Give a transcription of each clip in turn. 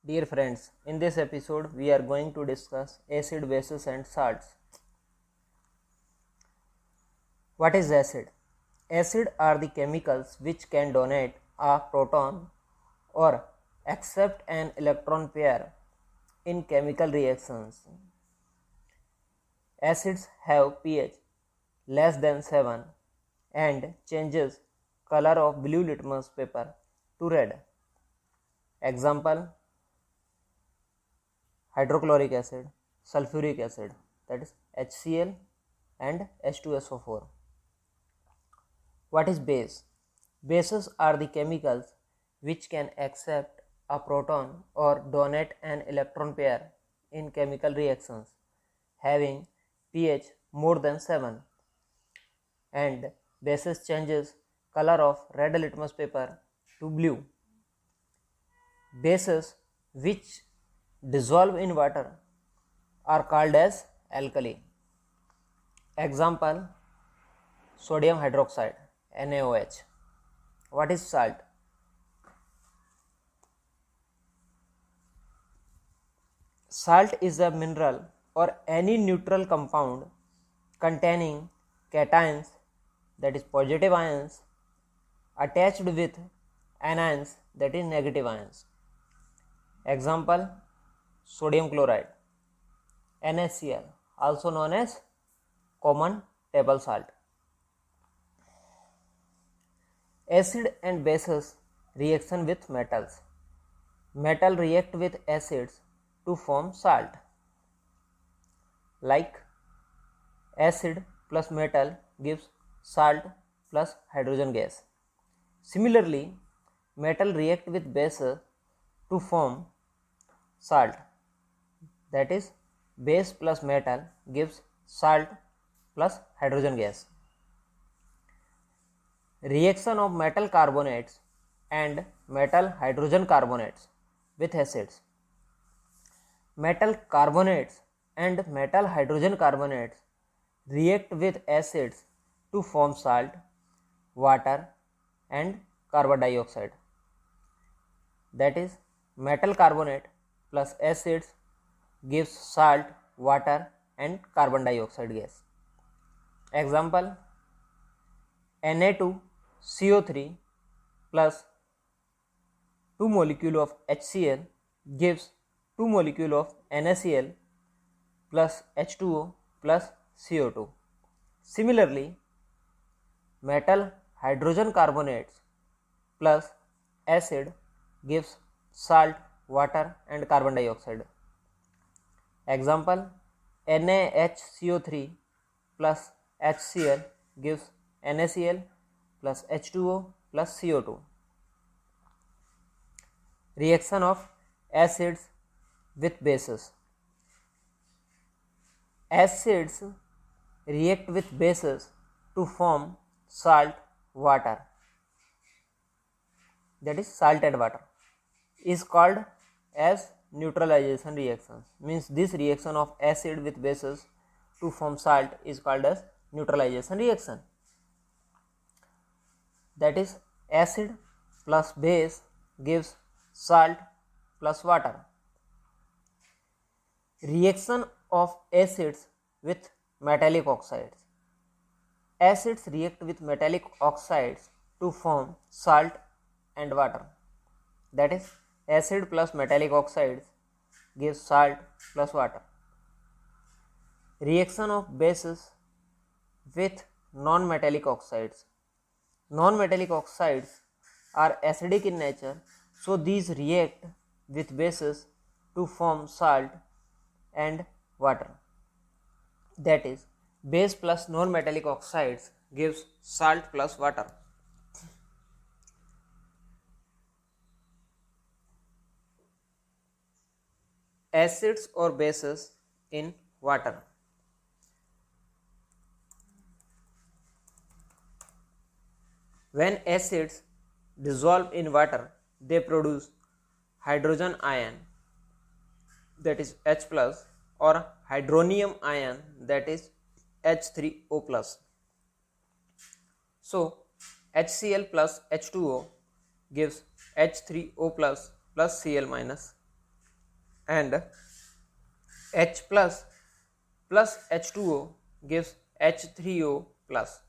Dear friends, in this episode we are going to discuss acid, bases and salts. What is acid? Acid are the chemicals which can donate a proton or accept an electron pair in chemical reactions. Acids have pH less than 7 and changes color of blue litmus paper to red. Example: hydrochloric acid, sulfuric acid, that is HCl and H2SO4. What is base? Bases are the chemicals which can accept a proton or donate an electron pair in chemical reactions having pH more than 7 and bases changes color of red litmus paper to blue. Bases which dissolve in water are called as alkali. Example: sodium hydroxide NaOH. What is salt? Salt is a mineral or any neutral compound containing cations, that is positive ions, attached with anions, that is negative ions. Example: sodium chloride NaCl, also known as common table salt. Acid and bases reaction with metals. Metal react with acids to form salt. Like acid plus metal gives salt plus hydrogen gas. Similarly, metal react with bases to form salt, that is base plus metal gives salt plus hydrogen gas. Reaction of metal carbonates and metal hydrogen carbonates with acids. Metal carbonates and metal hydrogen carbonates react with acids to form salt, water and carbon dioxide. That is, metal carbonate plus acids gives salt, water and carbon dioxide gas. Example: Na2CO3 plus 2 molecule of HCl gives 2 molecule of NaCl plus H2O plus CO2. Similarly, metal hydrogen carbonates plus acid gives salt, water and carbon dioxide. Example: NaHCO3 plus HCl gives NaCl plus H2O plus CO2. Reaction of acids with bases. Acids react with bases to form salt, water, that is salt and water, is called as neutralization reactions. Means this reaction of acid with bases to form salt is called as neutralization reaction. That is, acid plus base gives salt plus water. Reaction of acids with metallic oxides. Acids react with metallic oxides to form salt and water. That is, acid plus metallic oxides gives salt plus water. Reaction of bases with non-metallic oxides. Non-metallic oxides are acidic in nature, so these react with bases to form salt and water. That is, base plus non-metallic oxides gives salt plus water. Acids or bases in water. When acids dissolve in water, they produce hydrogen ion, that is H plus, or hydronium ion, that is H3O plus. So HCl plus H2O gives H3O plus plus Cl minus. and H plus H2O gives H3O plus.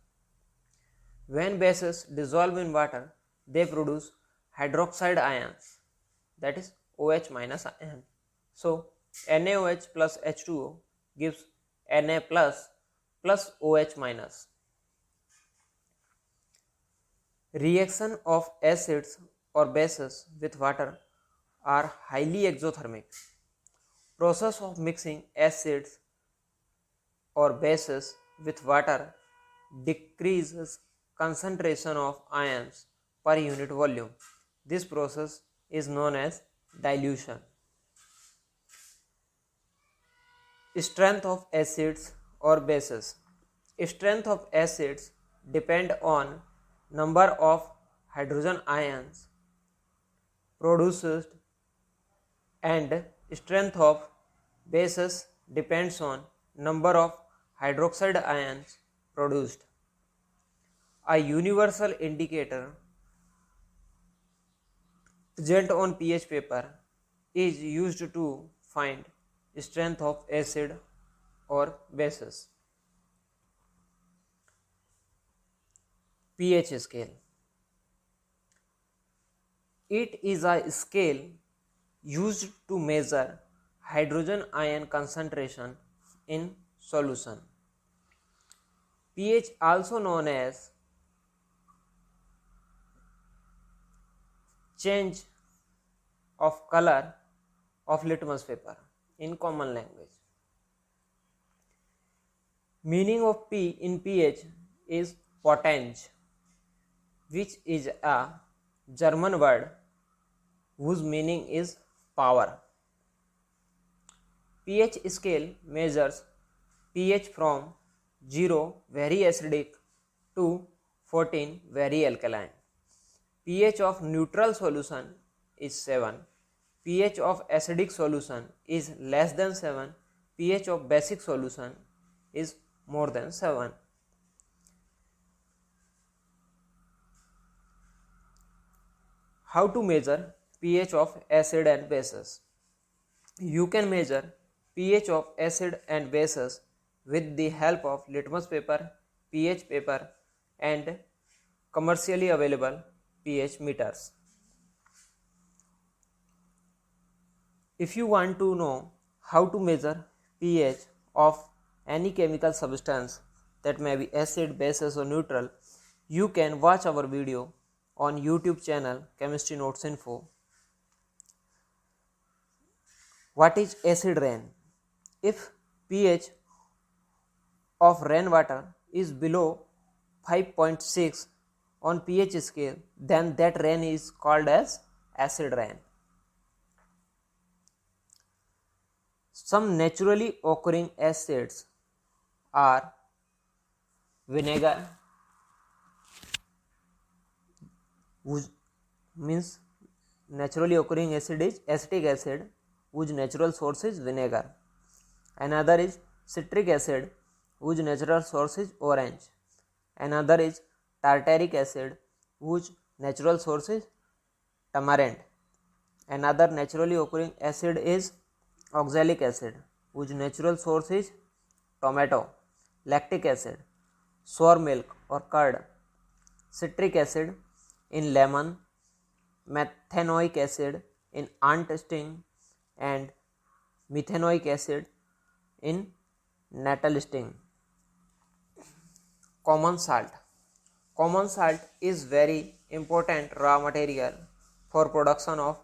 When bases dissolve in water, they produce hydroxide ions, that is OH minus ion. So NaOH plus H2O gives Na plus OH minus. Reaction of acids or bases with water are highly exothermic. Process of mixing acids or bases with water decreases concentration of ions per unit volume. This process is known as dilution. Strength of acids or bases. Strength of acids depend on number of hydrogen ions produced, and strength of bases depends on number of hydroxide ions produced. A universal indicator present on pH paper is used to find strength of acid or bases. pH scale. It is a scale used to measure hydrogen ion concentration in solution. pH, also known as change of color of litmus paper in common language. Meaning of P in pH is potenge, which is a German word whose meaning is power. pH scale measures pH from 0 very acidic to 14 very alkaline. pH of neutral solution is 7. pH of acidic solution is less than 7. pH of basic solution is more than 7. How to measure pH of acid and bases? You can measure pH of acid and bases with the help of litmus paper, pH paper, and commercially available pH meters. If you want to know how to measure pH of any chemical substance, that may be acid, bases, or neutral, you can watch our video on YouTube channel Chemistry Notes Info. What is acid rain? If pH of rainwater is below 5.6 on pH scale, then that rain is called as acid rain. Some naturally occurring acids are vinegar, which means naturally occurring acid is acetic acid, whose natural source is vinegar. Another is citric acid, whose natural source is orange. Another is tartaric acid, whose natural source is tamarind. Another naturally occurring acid is oxalic acid, whose natural source is tomato. Lactic acid, sour milk or curd. Citric acid in lemon. Methanoic acid in ant sting, and methanoic acid in nettle sting. Common salt. Common salt is very important raw material for production of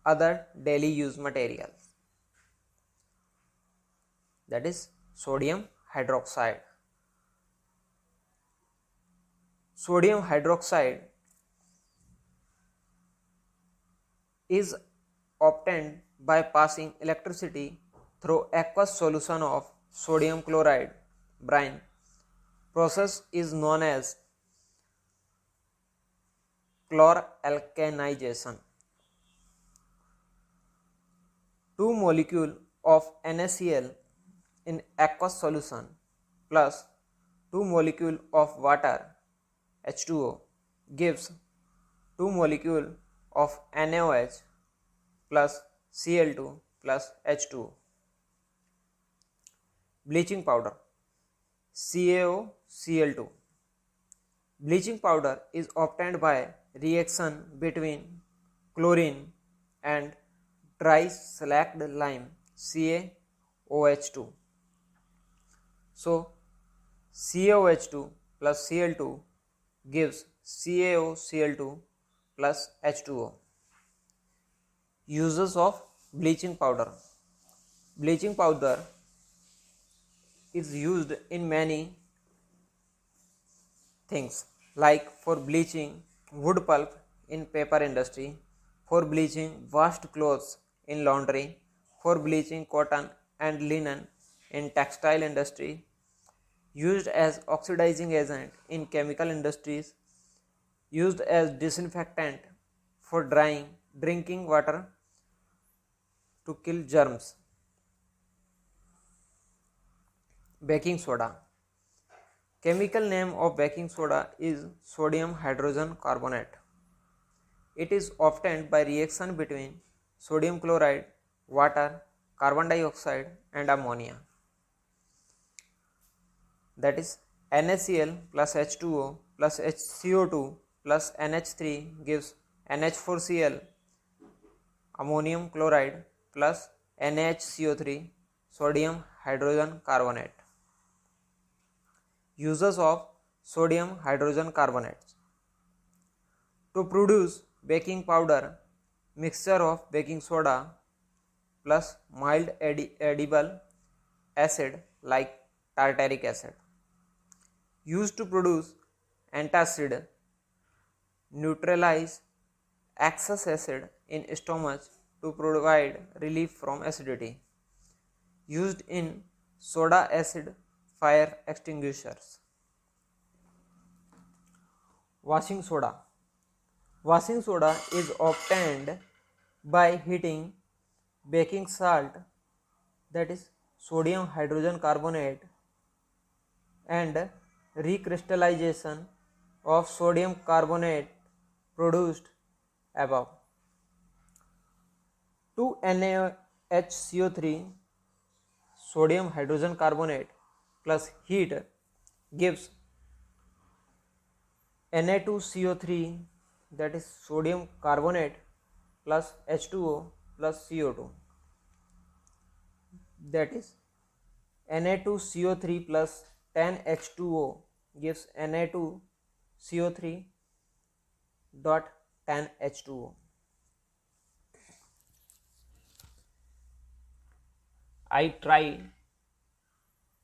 other daily use materials, that is sodium hydroxide. Sodium hydroxide is obtained by passing electricity through aqueous solution of sodium chloride brine. Process is known as chloralkanization. 2 molecules of NaCl in aqueous solution plus 2 molecules of water H2O gives 2 molecules of NaOH plus Cl2 plus H2O. Bleaching powder CaOCl2. Bleaching powder is obtained by reaction between chlorine and dry slacked lime CaOH2. So CaOH2 plus Cl2 gives CaOCl2 plus H2O. Uses of bleaching powder. Bleaching powder is used in many things, like for bleaching wood pulp in paper industry, for bleaching washed clothes in laundry, for bleaching cotton and linen in textile industry, used as oxidizing agent in chemical industries, used as disinfectant for drying drinking water to kill germs. Baking soda. Chemical name of baking soda is sodium hydrogen carbonate. It is obtained by reaction between sodium chloride, water, carbon dioxide and ammonia. That is NaCl plus H2O plus HCO2 plus NH3 gives NH4Cl, ammonium chloride plus NaHCO3, sodium hydrogen carbonate. Uses of sodium hydrogen carbonates. To produce baking powder, mixture of baking soda plus mild edible acid like tartaric acid. Used to produce antacid, neutralize excess acid in stomach to provide relief from acidity. Used in soda acid fire extinguishers. Washing soda. Washing soda is obtained by heating baking salt, that is sodium hydrogen carbonate, and recrystallization of sodium carbonate produced above. 2 NaHCO3 sodium hydrogen carbonate plus heat gives Na2CO3, that is sodium carbonate plus H2O plus CO2, that is Na2CO3 plus 10H2O gives Na2CO3 dot 10H2O. I try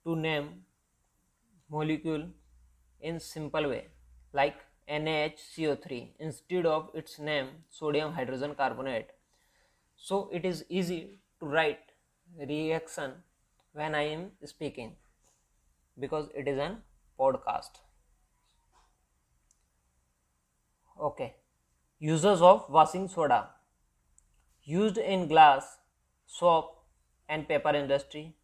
to name molecule in simple way, like NaHCO3 instead of its name sodium hydrogen carbonate. So it is easy to write reaction when I am speaking, because it is an podcast. Okay. Uses of washing soda. Used in glass, soap and paper industry.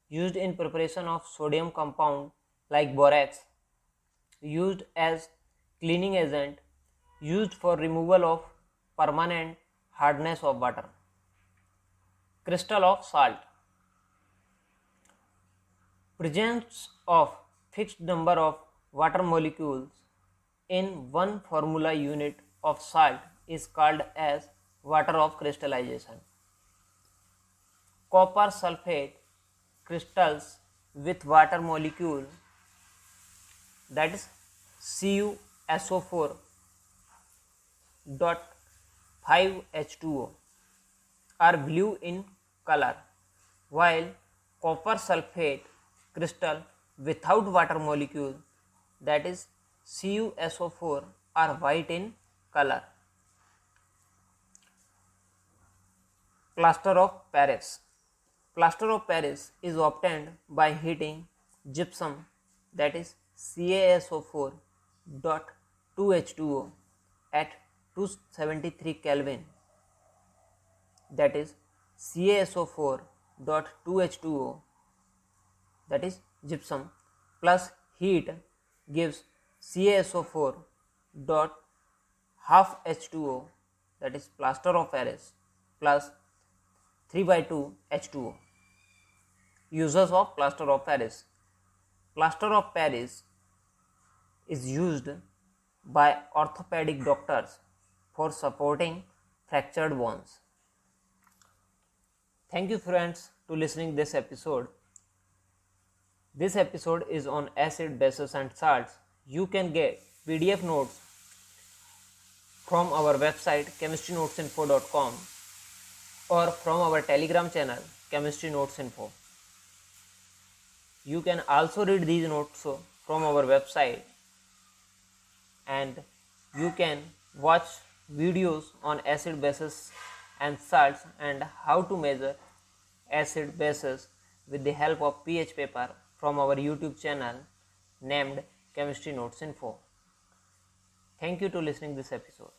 Used in preparation of sodium compound like borax. Used as cleaning agent. Used for removal of permanent hardness of water. Crystal of salt. Presence of fixed number of water molecules in one formula unit of salt is called as water of crystallization. Copper sulfate crystals with water molecule, that is CuSO4 dot 5H2O, are blue in color, while copper sulfate crystal without water molecule, that is CuSO4, are white in color. Plaster of Paris. Plaster of Paris is obtained by heating gypsum, that is CaSO4 dot 2H2O at 273 Kelvin, that is CaSO4 dot 2H2O, that is gypsum, plus heat gives CaSO4 dot half H2O, that is plaster of Paris, plus 3/2 H2O. Uses of plaster of Paris. Plaster of Paris is used by orthopedic doctors for supporting fractured bones. Thank you friends to listening this episode. This episode is on acid, bases and salts. You can get PDF notes from our website chemistrynotesinfo.com or from our Telegram channel Chemistry Notes Info. You can also read these notes from our website, and you can watch videos on acid, bases and salts and how to measure acid, bases with the help of pH paper from our YouTube channel named Chemistry Notes Info. Thank you to listening this episode.